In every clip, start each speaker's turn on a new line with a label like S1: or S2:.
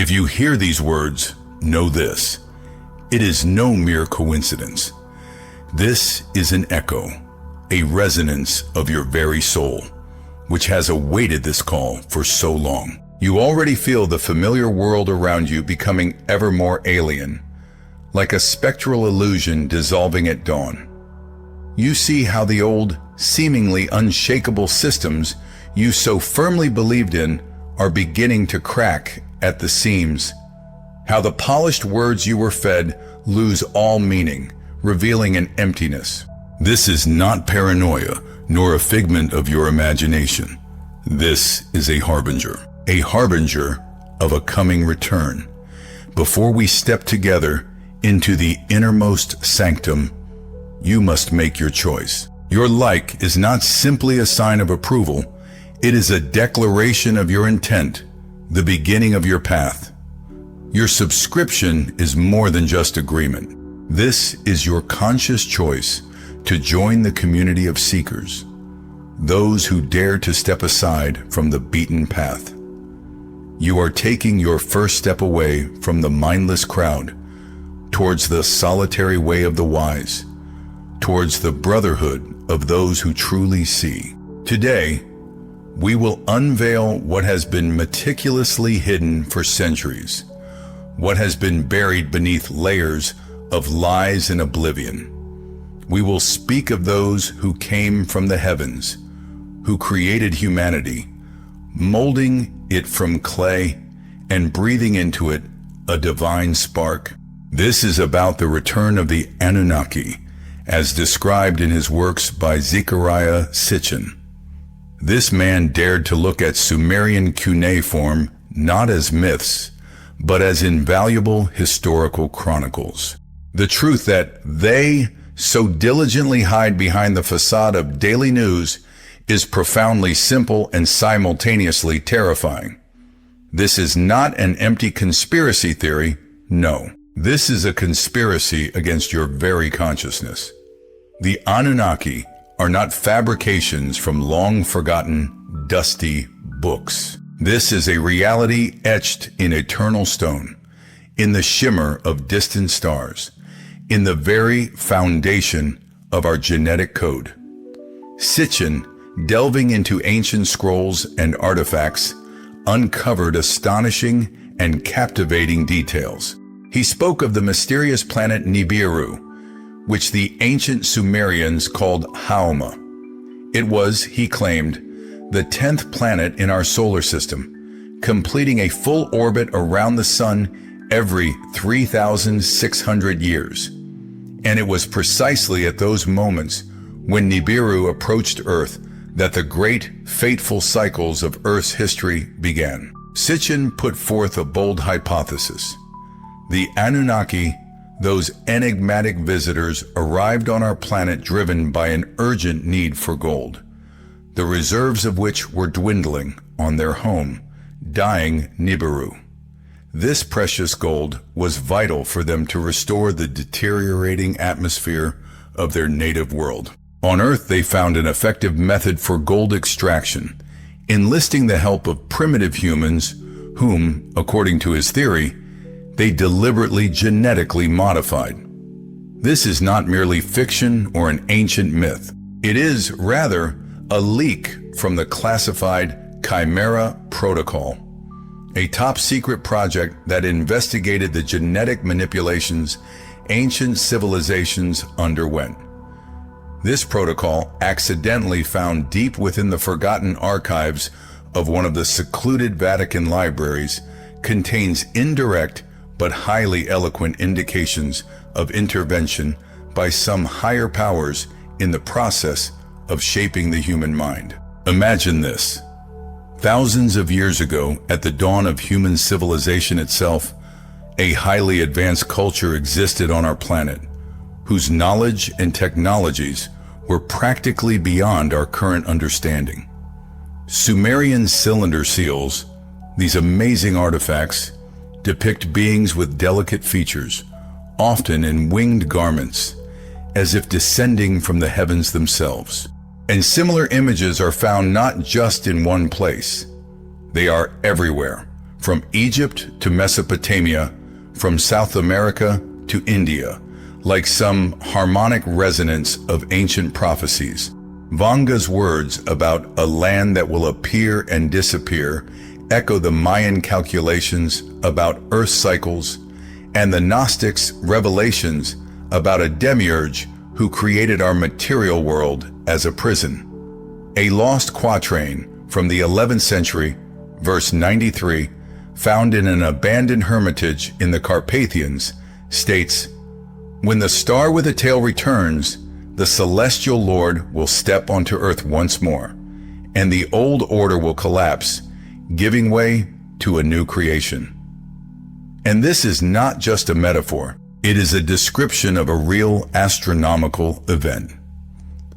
S1: If you hear these words, know this: it is no mere coincidence. This is an echo, a resonance of your very soul, which has awaited this call for so long. You already feel the familiar world around you becoming ever more alien, like a spectral illusion dissolving at dawn. You see how the old, seemingly unshakable systems you so firmly believed in are beginning to crack at the seams, how the polished words you were fed lose all meaning, revealing an emptiness. This is not paranoia, nor a figment of your imagination. This is a harbinger of a coming return. Before we step together into the innermost sanctum, you must make your choice. Your like is not simply a sign of approval, it is a declaration of your intent, the beginning of your path. Your subscription is more than just agreement. This is your conscious choice to join the community of seekers, those who dare to step aside from the beaten path. You are taking your first step away from the mindless crowd, towards the solitary way of the wise, towards the brotherhood of those who truly see. Today, we will unveil what has been meticulously hidden for centuries, what has been buried beneath layers of lies and oblivion. We will speak of those who came from the heavens, who created humanity, molding it from clay and breathing into it a divine spark. This is about the return of the Anunnaki, as described in his works by Zecharia Sitchin. This man dared to look at Sumerian cuneiform not as myths, but as invaluable historical chronicles. The truth that they so diligently hide behind the facade of daily news is profoundly simple and simultaneously terrifying. This is not an empty conspiracy theory, no. This is a conspiracy against your very consciousness. The Anunnaki are not fabrications from long-forgotten, dusty books. This is a reality etched in eternal stone, in the shimmer of distant stars, in the very foundation of our genetic code. Sitchin, delving into ancient scrolls and artifacts, uncovered astonishing and captivating details. He spoke of the mysterious planet Nibiru, which the ancient Sumerians called Hauma. It was, he claimed, the 10th planet in our solar system, completing a full orbit around the sun every 3,600 years. And it was precisely at those moments when Nibiru approached Earth that the great, fateful cycles of Earth's history began. Sitchin put forth a bold hypothesis. The Anunnaki, those enigmatic visitors, arrived on our planet driven by an urgent need for gold, the reserves of which were dwindling on their home, dying Nibiru. This precious gold was vital for them to restore the deteriorating atmosphere of their native world. On Earth, they found an effective method for gold extraction, enlisting the help of primitive humans whom, according to his theory, they deliberately genetically modified. This is not merely fiction or an ancient myth. It is, rather, a leak from the classified Chimera Protocol, a top-secret project that investigated the genetic manipulations ancient civilizations underwent. This protocol, accidentally found deep within the forgotten archives of one of the secluded Vatican libraries, contains indirect but highly eloquent indications of intervention by some higher powers in the process of shaping the human mind. Imagine this. Thousands of years ago, at the dawn of human civilization itself, a highly advanced culture existed on our planet, whose knowledge and technologies were practically beyond our current understanding. Sumerian cylinder seals, these amazing artifacts, depict beings with delicate features, often in winged garments, as if descending from the heavens themselves. And similar images are found not just in one place. They are everywhere, from Egypt to Mesopotamia, from South America to India, like some harmonic resonance of ancient prophecies. Vanga's words about a land that will appear and disappear echo the Mayan calculations about earth cycles and the Gnostics' revelations about a demiurge who created our material world as a prison. A lost quatrain from the 11th century, verse 93, found in an abandoned hermitage in the Carpathians, states, "When the star with a tail returns, the celestial Lord will step onto earth once more, and the old order will collapse, giving way to a new creation." And this is not just a metaphor. It is a description of a real astronomical event.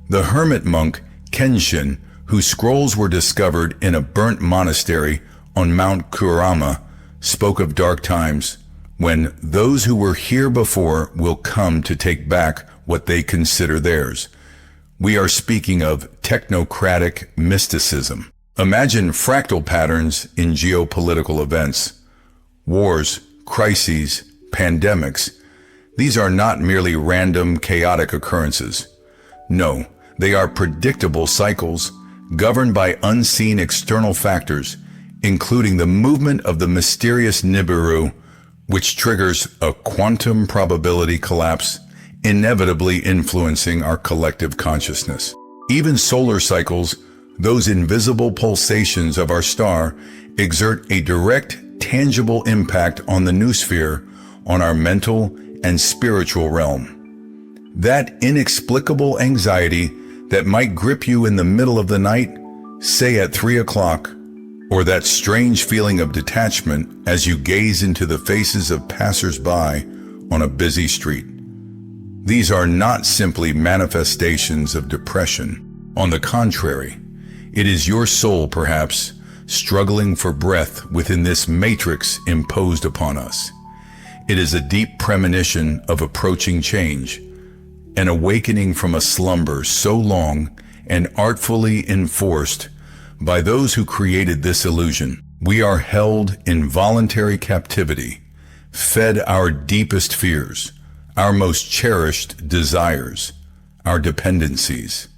S1: The hermit monk Kenshin, whose scrolls were discovered in a burnt monastery on Mount Kurama, spoke of dark times when those who were here before will come to take back what they consider theirs. We are speaking of technocratic mysticism. Imagine fractal patterns in geopolitical events. Wars, crises, pandemics. These are not merely random, chaotic occurrences. No, they are predictable cycles governed by unseen external factors, including the movement of the mysterious Nibiru, which triggers a quantum probability collapse, inevitably influencing our collective consciousness. Even solar cycles, those invisible pulsations of our star, exert a direct, tangible impact on the noosphere, on our mental and spiritual realm. That inexplicable anxiety that might grip you in the middle of the night, say at 3 o'clock, or that strange feeling of detachment as you gaze into the faces of passers-by on a busy street. These are not simply manifestations of depression. On the contrary, it is your soul, perhaps, struggling for breath within this matrix imposed upon us. It is a deep premonition of approaching change, an awakening from a slumber so long and artfully enforced by those who created this illusion. We are held in voluntary captivity, fed our deepest fears, our most cherished desires, our dependencies.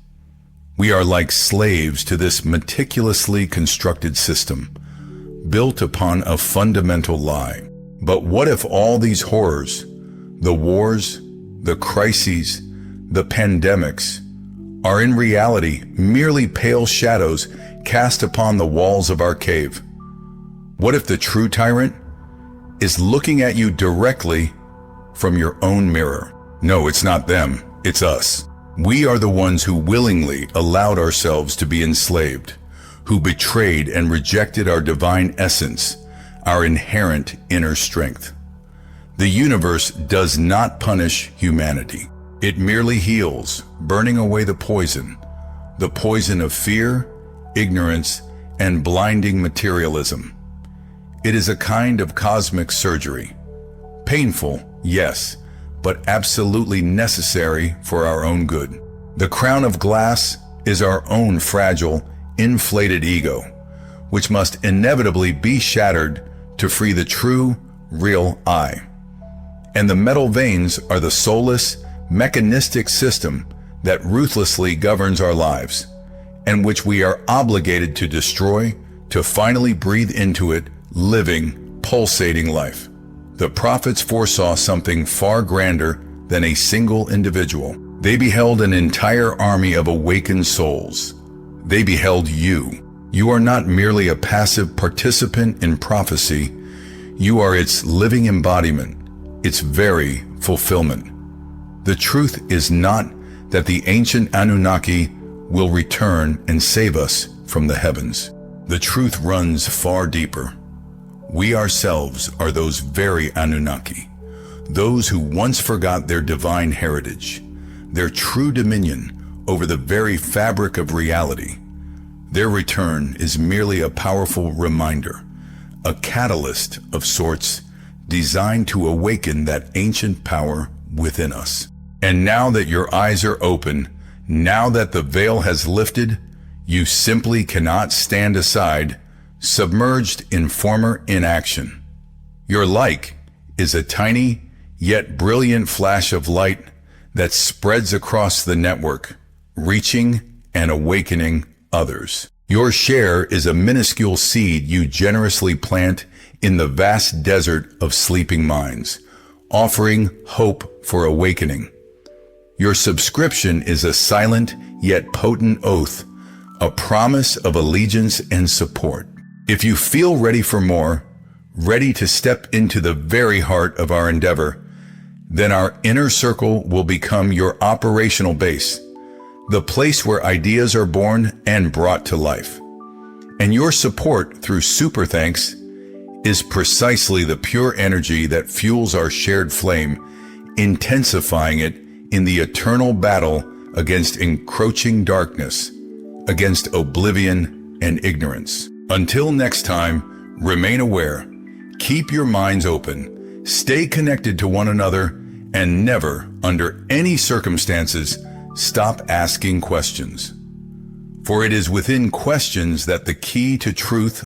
S1: We are like slaves to this meticulously constructed system, built upon a fundamental lie. But what if all these horrors, the wars, the crises, the pandemics, are in reality merely pale shadows cast upon the walls of our cave? What if the true tyrant is looking at you directly from your own mirror? No, it's not them, it's us. We are the ones who willingly allowed ourselves to be enslaved, who betrayed and rejected our divine essence, our inherent inner strength. The universe does not punish humanity. It merely heals, burning away the poison of fear, ignorance, and blinding materialism. It is a kind of cosmic surgery. Painful, yes, but absolutely necessary for our own good. The crown of glass is our own fragile, inflated ego, which must inevitably be shattered to free the true, real I. And the metal veins are the soulless, mechanistic system that ruthlessly governs our lives, and which we are obligated to destroy to finally breathe into it living, pulsating life. The prophets foresaw something far grander than a single individual. They beheld an entire army of awakened souls. They beheld you. You are not merely a passive participant in prophecy. You are its living embodiment, its very fulfillment. The truth is not that the ancient Anunnaki will return and save us from the heavens. The truth runs far deeper. We ourselves are those very Anunnaki, those who once forgot their divine heritage, their true dominion over the very fabric of reality. Their return is merely a powerful reminder, a catalyst of sorts designed to awaken that ancient power within us. And now that your eyes are open, now that the veil has lifted, you simply cannot stand aside, submerged in former inaction. Your like is a tiny yet brilliant flash of light that spreads across the network, reaching and awakening others. Your share is a minuscule seed you generously plant in the vast desert of sleeping minds, offering hope for awakening. Your subscription is a silent yet potent oath, a promise of allegiance and support. If you feel ready for more, ready to step into the very heart of our endeavor, then our inner circle will become your operational base, the place where ideas are born and brought to life. And your support through Super Thanks is precisely the pure energy that fuels our shared flame, intensifying it in the eternal battle against encroaching darkness, against oblivion and ignorance. Until next time, remain aware, keep your minds open, stay connected to one another, and never, under any circumstances, stop asking questions. For it is within questions that the key to truth